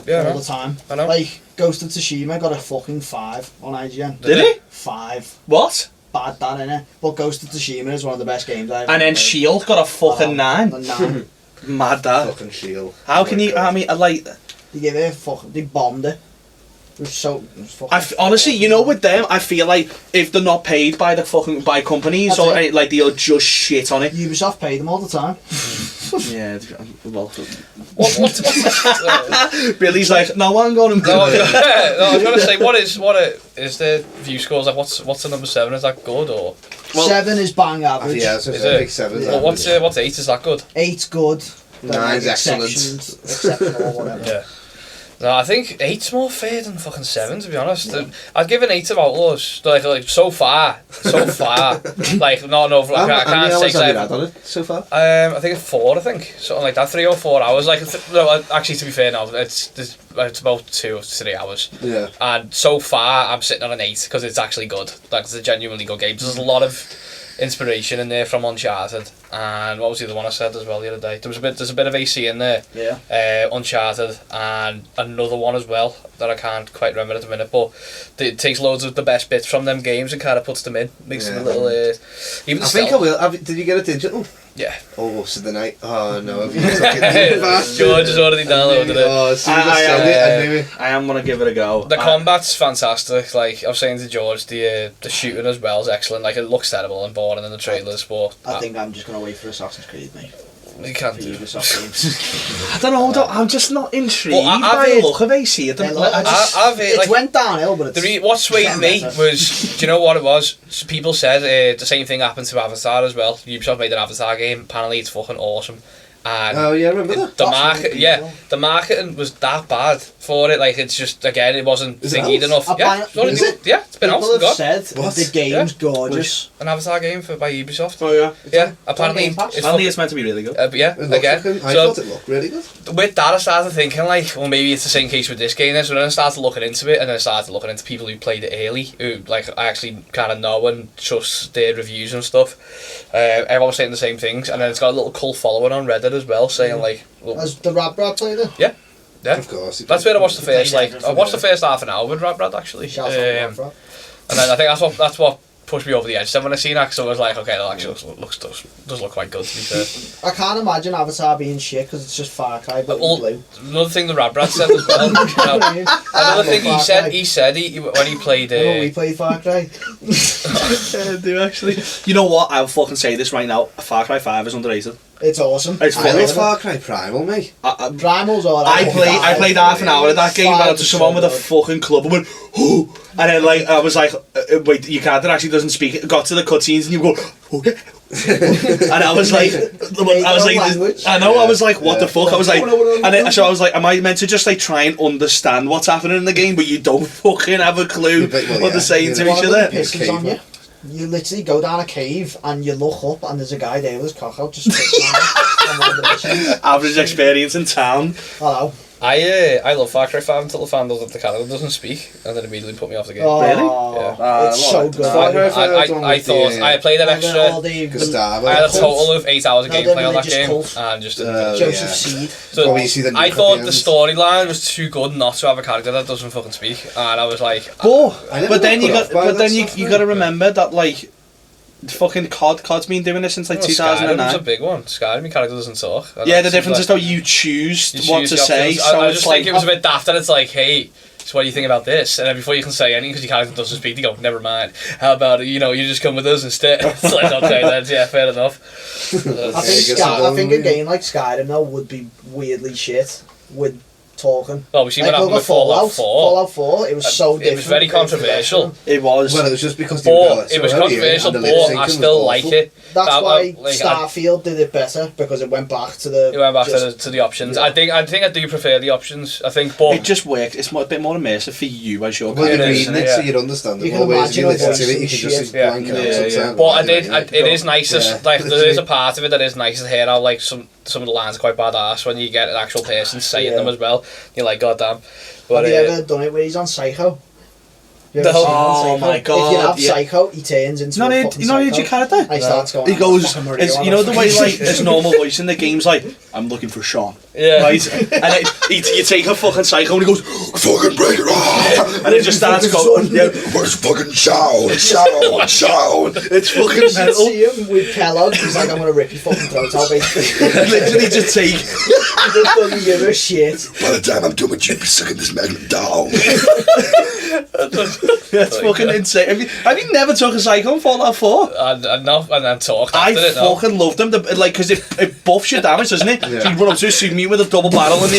yeah, I all know. the time. I know. Like Ghost of Tsushima got a fucking 5 on IGN. Did he? 5. What? Bad that innit? But Ghost of Tsushima is one of the best games I've And then ever played. Shield got a fucking 9. A 9. Mad that. Fucking shield. How can you? I mean, like, They gave it a fucking. They bombed it. It was so. It was fucking honestly, you know, with them, I feel like if they're not paid by the fucking companies That's or it. like they'll just shit on it. Ubisoft pay them all the time. Yeah, well, What? Billy's like, no, I'm going to. No, I was gonna say, what is the view scores like? What's the number 7? Is that good or? Well- 7 is bang average. Yeah, so Is I it? think 7's Yeah. Well, what's 8? Is that good? 8's good. Then, 9's like, excellent. Exceptional or whatever. Yeah. No, I think 8's more fair than fucking 7, to be honest. I'd give an 8 of Outlaws. Like so far. Like, no, I How can't many say hours have you 7. had on it so far? I think it's 4. I think something like that. 3 or 4 hours. Like, no, actually, to be fair, no, it's about 2 or 3 hours. Yeah. And so far, I'm sitting on an 8 because it's actually good. Like, it's a genuinely good game. There's a lot of inspiration in there from Uncharted, and what was the other one I said as well the other day? There's a bit of AC in there. Yeah. Uncharted, and another one as well that I can't quite remember at the minute. But it takes loads of the best bits from them games and kind of puts them in, makes them a little. Even I the think I stealth- will. Did you get it digital? Yeah. Oh, so the night. Oh no, have you took it? George has already downloaded it. Oh, as soon as I said it, I knew it. I am gonna give it a go. The combat's fantastic. Like I was saying to George, the shooting as well is excellent. Like it looks terrible and boring in the trailers, but I think I'm just gonna wait for Assassin's Creed, mate. you can't For do it. Ubisoft games. I don't know. I'm just not intrigued Well, I've by the heard- look of AC. I don't, They like, I look- just, I've It like went downhill, but it's. what swayed getting me better. was, do you know what it was? People said the same thing happened to Avatar as well. Ubisoft made an Avatar game. Apparently, it's fucking awesome. And Oh yeah, remember that? the That's market, really yeah, cool. the marketing was that bad for it. Like it's just again, it wasn't Is it thingied out? enough. Yeah, it's already Is been- yeah, it's been out. People have God. said What? the game's gorgeous. An Avatar game by Ubisoft. oh yeah. Yeah, on apparently Game Pass. it's Apparently it's meant to be really good. yeah, It looked again. fucking- I So thought it looked really good. with that, I started thinking like, well, maybe it's the same case with this game. Then, so then I started looking into it, and then I started looking into people who played it early, who like I actually kind of know and trust their reviews and stuff. Everyone was saying the same things, and then it's got a little cult following on Reddit as well, saying like, well, Has the Rap Brad played it? yeah. Of course. it That's did. where I watched the first Played like everything, I watched the yeah. first half an hour with Brad actually, Shout out and to Rap Brad. then I think that's what pushed me over the edge then when I seen that, because I was like, okay, that actually does look quite good, to be fair. I can't imagine Avatar being shit because it's just Far Cry but Well, blue. another thing the Radbrad said as well, another thing he said when he played... We played Far Cry. I do actually. You know what? I'll fucking say this right now. Far Cry 5 is underrated. It's awesome. It's I fun. love Far Cry Primal, mate. Primal's alright. I played half an hour of that game, went up to someone with a fucking club and went, oh, and then like I was like, wait, your character actually doesn't speak. It got to the cutscenes and you go, okay. And I was like, I was like, what the fuck? I was like, and then, so I was like, am I meant to just like try and understand what's happening in the game, but you don't fucking have a clue what they're saying to each other? Pisses on you. You literally go down a cave and you look up and there's a guy there with his cock out just on one of the missions. Average experience in town. Hello. I love Far Cry 5 until I found out that the character doesn't speak, and then immediately put me off the game. Really? Yeah. It's so good. I thought I played an extra. I had a total of 8 hours of gameplay on that game, and just didn't. Joseph Seed. So I thought the storyline was too good not to have a character that doesn't fucking speak, and I was like, but then you got to remember that like. Fucking COD's been doing this since like 2009. Skyrim's a big one. Skyrim, your character doesn't talk. Yeah, the difference is though you choose what to say. So I it's just like think it was a bit daft, and it's like, hey, so what do you think about this? And then before you can say anything, because your character doesn't speak, they go, never mind. How about it? You just come with us instead. It's like, okay, then yeah, fair enough. I think a game like Skyrim though would be weirdly shit with talking. Well, we see what happened with Fallout 4. Fallout 4, it was so different. It was very controversial. It was. Well, it was just because it was controversial, but I still like it. That's why Starfield did it better, because it went back to the... It went back to the options. Yeah. I think I do prefer the options. I think, but... It just worked. It's a bit more immersive for you as you're you're reading it, so you'd understand it. You can imagine you listen to it, you can just blank it out. But it is nice, like, there is a part of it that is nice to hear how, like, some of the lines are quite badass when you get an actual person saying them as well. You're like, god damn. But, have you ever done it where he's on Psycho? Oh my god! If you have Psycho, he turns into a fucking Psycho. Your character? He starts going. He goes. You know the way like his normal voice in the game's like, I'm looking for Sean. Yeah. Right. And you take a fucking Psycho and he goes, fucking break it off, and it just starts going. Yeah, where's fucking Sean? Sean. It's fucking metal. See him with Kellogg. He's like, I'm gonna rip your fucking throat out, basically. Literally just take. He just doesn't give a shit. By the time I'm done with you, be sucking this magnum down. That's fucking insane. Have you never took a Psycho in Fallout 4? And then talked after it. I fucking loved them. Like, because it buffs your damage, doesn't it? Yeah. So you run up to a supermute with a double barrel, and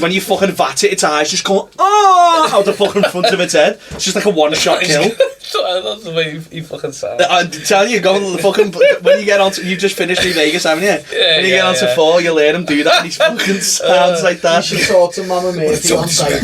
when you fucking vat it, its eyes just go out the fucking front of its head. It's just like a one-shot kill. That's the way he fucking sounds. I'm telling you, when you get on to, you've just finished New Vegas, haven't you? Yeah, when you get on to 4, you let him do that, and he fucking sounds like that. You should talk to Mama Murphy on Psycho.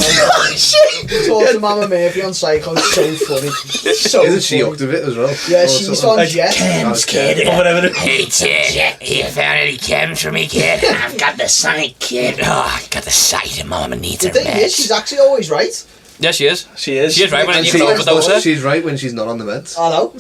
Talk to Mama Murphy on Psycho, it's so funny. So isn't she up to it as well? Yeah, she's on Jet. Chems, kid. Or whatever. Hey, kid. You found any chems for me, kid? I've got the sight, kid. Oh, I got the sight, and Mama needs her The thing is, meds. she's actually always right. Yeah, she is. She is right when you can overdose her. She's right when she's not on the meds. I know.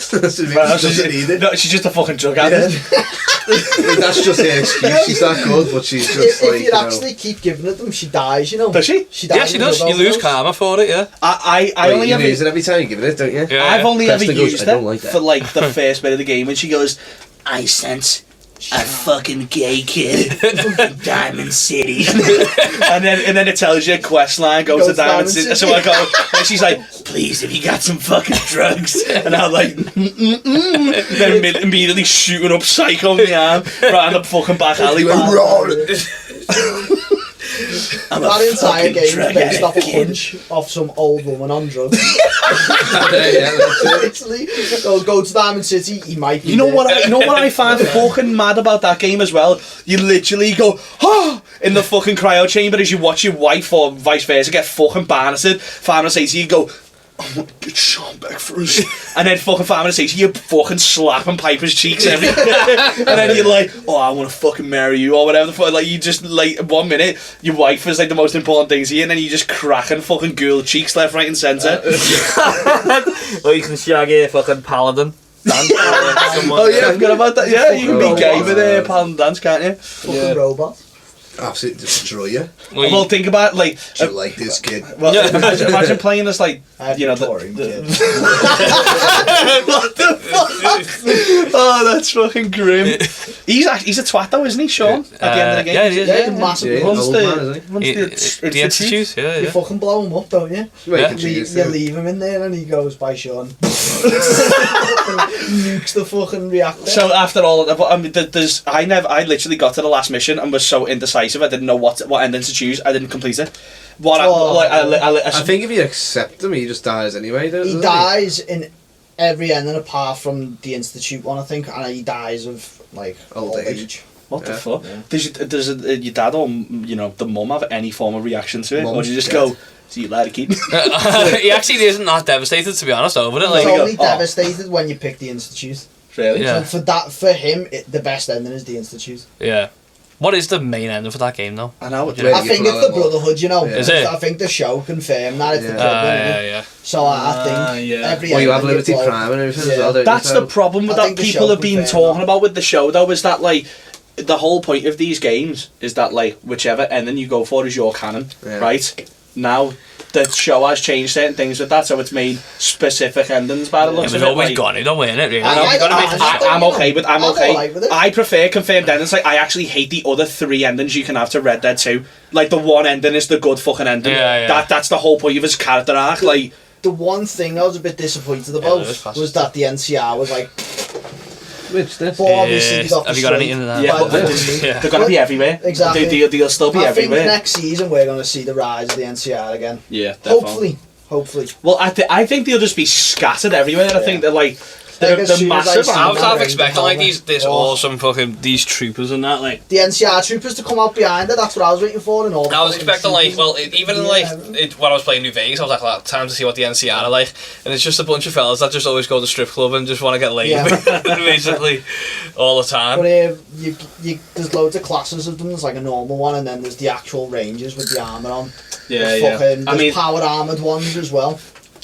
No, she's just a fucking drug addict. That's just her excuse. She's that good, but she's just if you actually keep giving it them, she dies, you know. Does she? She dies. Yeah, she does. You lose karma for it, yeah. I only you ever lose it every time you give it, don't you? Yeah. I've only ever Preston goes, used "I don't it like that." for like the first bit of the game, and she goes, I sense a fucking gay kid from Diamond City. and then it tells you a quest line, go to Diamond City. So I go, and she's like, please, have you got some fucking drugs? And I'm like, Then immediately shooting up Psycho in the arm, right in the fucking back alley. That entire game is based off a hunch of some old woman on drugs. Literally, go to Diamond City, he might be You know what I find fucking mad about that game as well? You literally go, in the fucking cryo chamber as you watch your wife or vice versa get fucking barnaced. 5 minutes later you go, I want to get Sean back first. And then fucking 5 minutes later you fucking slapping Piper's cheeks everywhere. And then you're like, oh, I want to fucking marry you or whatever the fuck. Like, you just, like, 1 minute your wife is like the most important thing to you, and then you just cracking fucking ghoul cheeks left, right and centre. Or you can shag a fucking paladin. Oh yeah, I forgot about that. Yeah, you can be gay with a paladin dance, can't you? fucking robot. Absolutely destroy you. Well, think about like. Do you like this kid? Well, imagine playing as like you know Boring kid. what the fuck? Oh, that's fucking grim. He's a twat though, isn't he, Sean? At the end of the game. Yeah, he is, Yeah, massive. Yeah, Runs old man, isn't the The institute, yeah, You yeah. fucking blow him up, don't you? Making You cheese, leave him in there and he goes, bye Sean. Nukes the fucking reactor. So after all, I mean, I literally got to the last mission and was so indecisive. I didn't know what ending to choose. I didn't complete it. I think if you accept him, he just dies anyway. He doesn't dies in every ending apart from the Institute one, I think, and he dies of like Old age. What the Yeah. fuck? Yeah. Does your dad or the mum have any form of reaction to it, Mum, or do you just yeah. go, "See you later, keep"? He actually isn't that devastated, to be honest, over it. He's Like, you go, only "Oh." devastated when you pick the Institute. Really? Yeah. So for him, the best ending is the Institute. yeah. What is the main ending for that game, though? I know. Yeah. I think it's the Brotherhood, you know. Yeah. Is it? I think the show confirmed that it's the Yeah. club, isn't it? Yeah. So I think yeah. every Well, you have ending Liberty blow- Prime and everything Yeah. as well, don't That's you? the problem with I that think the people show have been confirmed talking that. about with the show though is that like the whole point of these games is that like whichever ending you go for is your canon, Yeah. right? Now the show has changed certain things with that, so it's made specific endings by the It looks was of it. always like, gone, though, wasn't it, really? I know, I you gotta don't make- mind it, I'm you know. okay, but I'm I'm okay. alright with it. I prefer confirmed endings. Like I actually hate the other 3 endings you can have to Red Dead 2. Like the one ending is the good fucking ending. Yeah, yeah. That's the whole point of his character arc. Like The one thing I was a bit disappointed Yeah, about there is fast. was that the NCR was like, Which this? but obviously they got Have you got destroyed anything in that? yeah, by but the they're, Brotherhood. Yeah. they're gonna be everywhere. Exactly. They'll still be I everywhere. think next season we're going to see the rise of the NCR again. Yeah, definitely. Hopefully. Well, I think they'll just be scattered everywhere. I think they're like Like, they're as soon as I massive. see I was that half ring expecting like coming. this awesome fucking these troopers and that like. The NCR troopers to come out behind it, that's what I was waiting for. And all the I was fucking expecting like, troopers. well, even in like when I was playing New Vegas, I was like, time to see what the NCR are like, and it's just a bunch of fellas that just always go to the strip club and just want to get laid, Yeah. basically, all the time. But there's loads of classes of them. There's like a normal one, and then there's the actual rangers with the armour on. Yeah, There's yeah. fucking, I there's mean, powered armoured ones as well.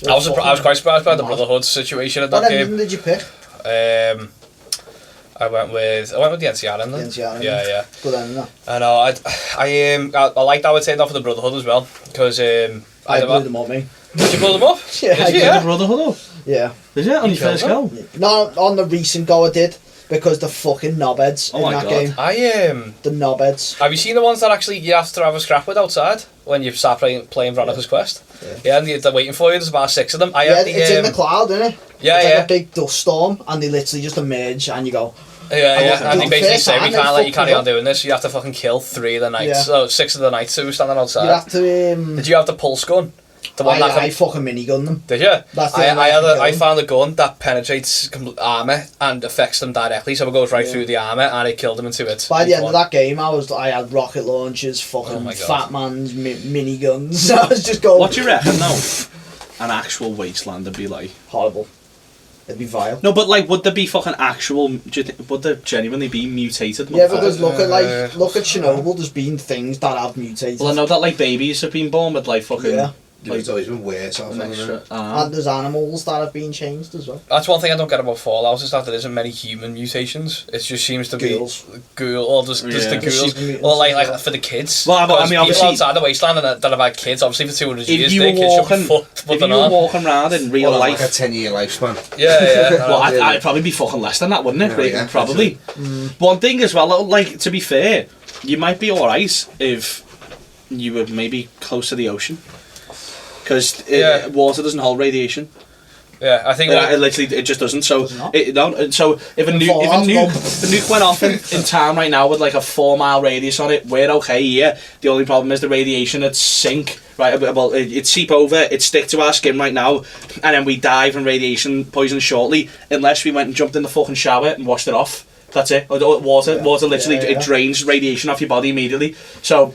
I was quite surprised by the mad. Brotherhood situation in What that ending game. did you pick? I went with the NCR in The them. NCR. Yeah. Good ending. That. I know. I liked how it turned off for the Brotherhood as well because I blew them up, mate. Did you blow them up? Yeah, Did I you? did. Yeah. Brotherhood up. Yeah. Is it on your killed first them? go? No, on the recent go I did because the fucking knobheads Oh in my that God. game. I The knobheads. Have you seen the ones that actually you have to have a scrap with outside when you start playing Veronica's Quest? Yeah, and they're waiting for you. There's about 6 of them. I Yeah, had the it's in the cloud, isn't it? yeah, It's yeah, like a big dust storm, and they literally just emerge, and you go, yeah. And they the basically first say we time they can't let you fucked carry us on up. doing this. You have to fucking kill 3 of the nights, Yeah. so 6 of the nights who were standing you outside. have to. Did you have the pulse gun? The one that I fucking minigun them. Did you? That's the only way I can kill I them. found a gun that penetrates armour and affects them directly, so it goes right through the armour and it killed them in 2 hits. By the end of that game, I had rocket launchers, fucking Oh my God. fat man's miniguns. I was just going. What do you reckon though? An actual wasteland would be like. Horrible. It'd be vile. No, but like, would there be fucking actual? Do you think, would there genuinely be mutated? Yeah, because look at Uh, Chernobyl. There's been things that have mutated. Well, I know that like babies have been born with like fucking. Yeah. It's always been worse off, An hasn't extra it? arm. And there's animals that have been changed as well. That's one thing I don't get about Fallout is that there isn't many human mutations. It just seems to Ghouls. be ghoul or just the Yeah. The ghouls. super mutants Or as well. like for the kids. Well, I mean, Because obviously- people outside the wasteland that have had kids, obviously for 200 If years, you their were kids should be walking, fucked, but if they're you were not. walking around in real Well, life, like a 10-year lifespan. Yeah. well, I know. I'd probably be fucking less than that, wouldn't it? Yeah, Like, yeah, probably. One thing as well, like to be fair, you might be alright if you were maybe close to the ocean, because Yeah. water doesn't hold radiation. Yeah, I think It literally it just doesn't. So Does it not? so if a In nuke Fallout, if a nuke went off in town right now with like a 4-mile radius on it, we're okay here. The only problem is the radiation would sink. Right, well, it'd seep over, it'd stick to our skin right now, and then we die from radiation poison shortly, unless we went and jumped in the fucking shower and washed it off. That's it. Water literally it drains radiation off your body immediately. So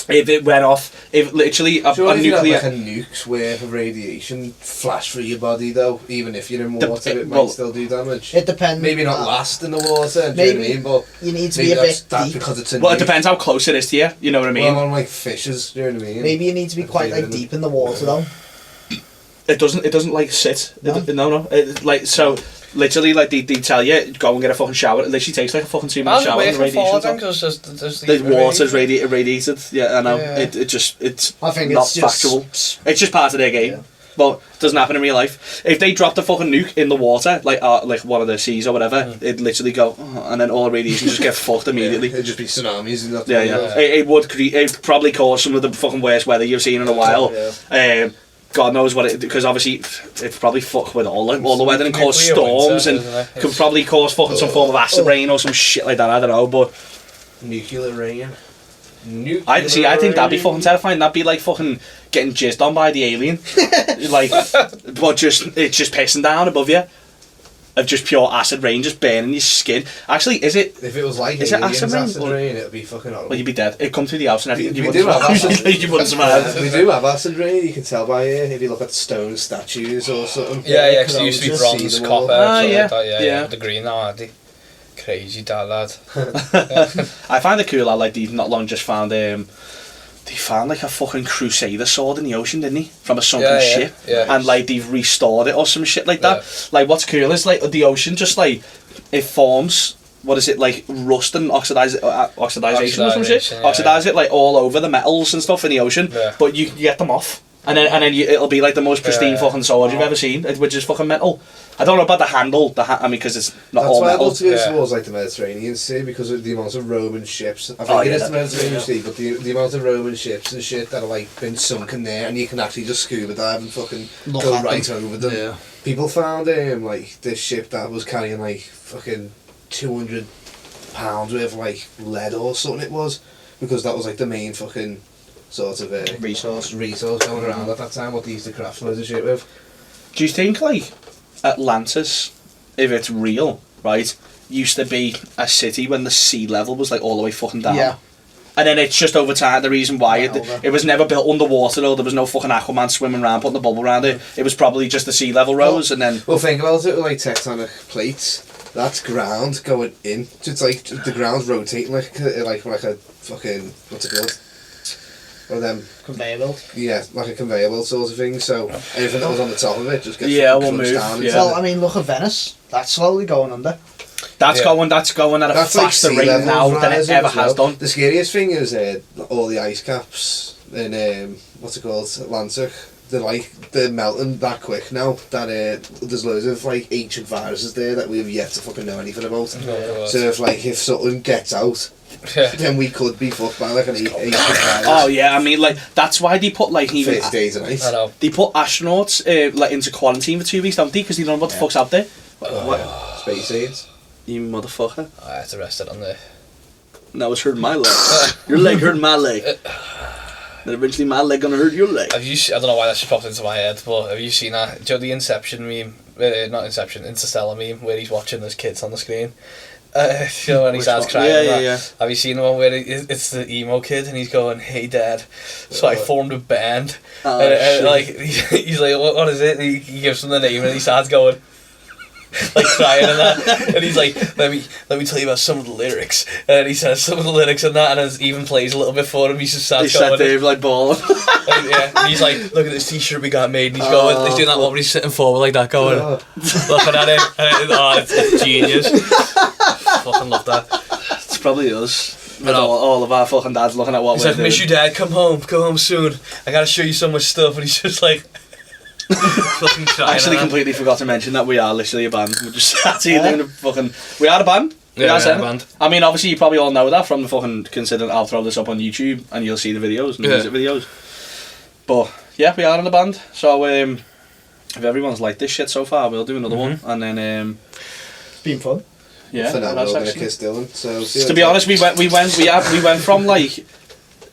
if it went off, if literally a Surely if you nuclear. had like a nuke's worth of radiation flash through your body though, even if you're in The- water, it well, might still do damage. It depends. Maybe not last in the water, do you know what I mean? But You need to maybe be a that's bit that deep. because it's a Well, it nuke. depends how close it is to you. You know what I mean? Well, on like fishes, do you know what I mean? Maybe you need to be quite like deep in the water though. It doesn't like sit. No. Like so, literally, like they tell you go and get a fucking shower. It literally takes like a fucking 2-minute shower. How's it working for then? Because Because the water's radiated. Yeah, I know. Yeah. It's I think not it's just factual. It's just part of their game. Yeah. But it doesn't happen in real life. If they dropped a fucking nuke in the water, like one of the seas or whatever, it'd literally go, and then all the radiation just get fucked immediately. It'd just be tsunamis and that. Yeah. It'd probably cause some of the fucking worst weather you've seen in a while. Yeah. God knows what it, because obviously it's probably fuck with all the weather and cause Nuclear storms winter, and isn't it? could probably cause fucking some form of acid rain or some shit like that. I don't know, but Nuclear rain. I think that'd be fucking terrifying. That'd be like fucking getting jizzed on by the alien, like, but it's just pissing down above you, of just pure acid rain just burning your skin. Actually, is it? If it was like Is it aliens acid rain? rain, it'd be fucking horrible. Well, you'd be dead. It'd come through the house and everything. We do have acid. You wouldn't survive. We do have acid rain. You can tell by if you look at stone statues or something. Yeah, because it used to be Just bronze, see them all. copper, something yeah. like that. Yeah. With the green now, aren't they? Crazy, that lad. I find it cool how like they've not long just found they found like a fucking crusader sword in the ocean, didn't he? From a sunken ship. Yeah. And like they've restored it or some shit like that. Like what's cool is like the ocean just like it forms, what is it, like rust and oxidization or some shit. Yeah. Oxidize it like all over the metals and stuff in the ocean. Yeah. But you get them off. And then it'll be like the most pristine Yeah. fucking sword you've ever seen, which is fucking metal. I don't know about the handle, I mean, because it's not That's all why I'd metal. love to go Yeah. towards like the Mediterranean Sea because of the amount of Roman ships. I think Oh, it yeah, is the that- Mediterranean Sea, but the amount of Roman ships and shit that are like been sunken there, and you can actually just scuba dive and fucking Look go at right over them. Yeah. People found like this ship that was carrying like fucking 200 pounds worth of like lead or something. It was because that was like the main fucking sort of Resource. going around at that time. What they used to craft loads of shit with. Do you think like Atlantis, if it's real, right, used to be a city when the sea level was like all the way fucking down? Yeah. And then it's just over time the reason why Went over. it was never built underwater, or there was no fucking Aquaman swimming around putting the bubble around it. It was probably just the sea level rose, and then Well, think about it with like tectonic plates. That's ground going in. It's like the ground's rotating like a fucking, what's it called? One of them, Conveyor belt. yeah, like a conveyor belt sort of thing. So anything that was on the top of it just gets Yeah, fucking will crunched move, down. yeah. Well, I mean, look at Venice. That's slowly going under. that's Yeah. going at a That's like faster sea rate level now than it rising ever as has well. done. The scariest thing is all the ice caps in what's it called, Atlantic. They're melting that quick now that there's loads of like ancient viruses there that we have yet to fucking know anything about. So if something gets out, then we could be fucked by like an ancient virus. Oh yeah, I mean like that's why they put like even 30 days a night. I know. they put astronauts like into quarantine for 2 weeks, don't they? Because they don't know what the fuck's out there. What? Space AIDS. You motherfucker. I had to rest it on there. Now it's hurting my leg. Your leg hurting my leg. Then eventually my leg gonna hurt your leg. Have you? I don't know why that just popped into my head, but have you seen that? Do you know the Inception meme? Not Inception, Interstellar meme, where he's watching his kids on the screen. You know when he Which starts one? crying. Yeah, and yeah, that? yeah. Have you seen the one where it's the emo kid and he's going, "Hey Dad, so I formed a band," Oh, and shit. like he's like, "What is it?" And he gives him the name and he starts going. Like crying and that, and he's like, let me tell you about some of the lyrics, and he says some of the lyrics and that, and it even plays a little bit for him. He just He starts sat going, there like balling. and he's like, look at this t-shirt we got made, and he's going, he's doing that one where he's sitting forward like that, going, looking at it, and it's genius. Fucking love that. It's probably us. With I know. all of our fucking dads looking at what He's we're like, doing. miss you, Dad, come home soon. I gotta show you so much stuff, and he's just like, fucking crying. I actually and that. completely forgot to mention that we are literally a band. We're just sat here doing a fucking... We are a band. Yeah, we are a Zenith. band. I mean, obviously you probably all know that from the fucking... Considering I'll throw this up on YouTube and you'll see the videos and the Yeah. music videos. But, yeah, we are in a band. So, if everyone's liked this shit so far, we'll do another one. And then, It's been fun. yeah. For now, that's we're gonna actually- kiss Dylan. So see you To be later. honest, we went from, like,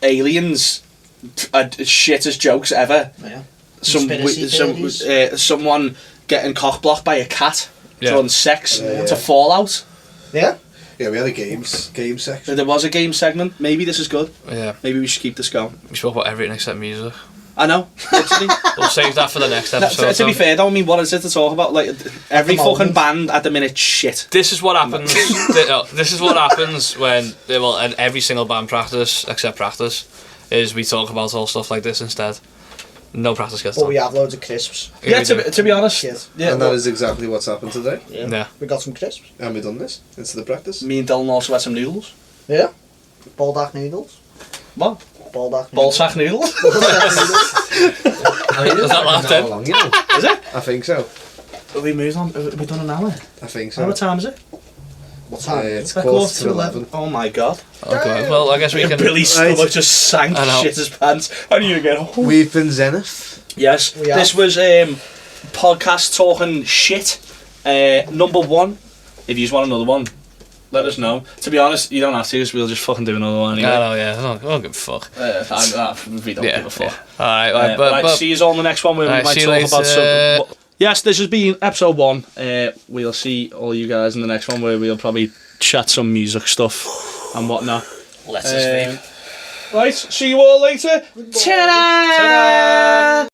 aliens... shittest jokes ever. Yeah. Conspiracy Conspiracy theories. Someone getting cock blocked by a cat Yeah. during sex Yeah. to Fallout. Yeah. Yeah, we had a game section. There was a game segment. Maybe this is good. Yeah, Maybe we should keep this going. we spoke about everything except music. I know. Literally. We'll save that for the next No, episode. to be fair, though, I mean, what is it to talk about? Like every the fucking moment. band at the minute, shit. This is what happens. This is what happens when, well, in every single band practice except practice, is we talk about all stuff like this instead. No practice kits. But we have loads of crisps. Yeah, we do. to be honest, Shit. yeah, And that is exactly what's happened today. Yeah. We got some crisps. And we done this. Into the practice. me and Dylan also had some noodles. Yeah. Baldock noodles. What? Baldock Ball noodles. sack noodles? I mean, Was that laughed in? long, you know? Is it? I think so. Have we moved on? Have we done an hour? I think What so. time is it? What time? It's Like quarter to 11. Oh my god. Okay. Well, I guess we can. Billy's stomach Right. just sank, I know. shit his pants. I knew again. We've been Zenith. Yes, We have. this was podcast talking shit. Number 1. If you just want another one, let us know. To be honest, you don't have to, 'cause we'll just fucking do another one I anyway. know, yeah. I don't give a fuck. We don't Yeah, give a fuck. yeah. Alright, Right, see you all in the next one where we Alright, might see you talk about later. some. Yes, this has been episode 1. We'll see all you guys in the next one where we'll probably chat some music stuff and whatnot. Let's just leave. Right, see you all later. Ta-da!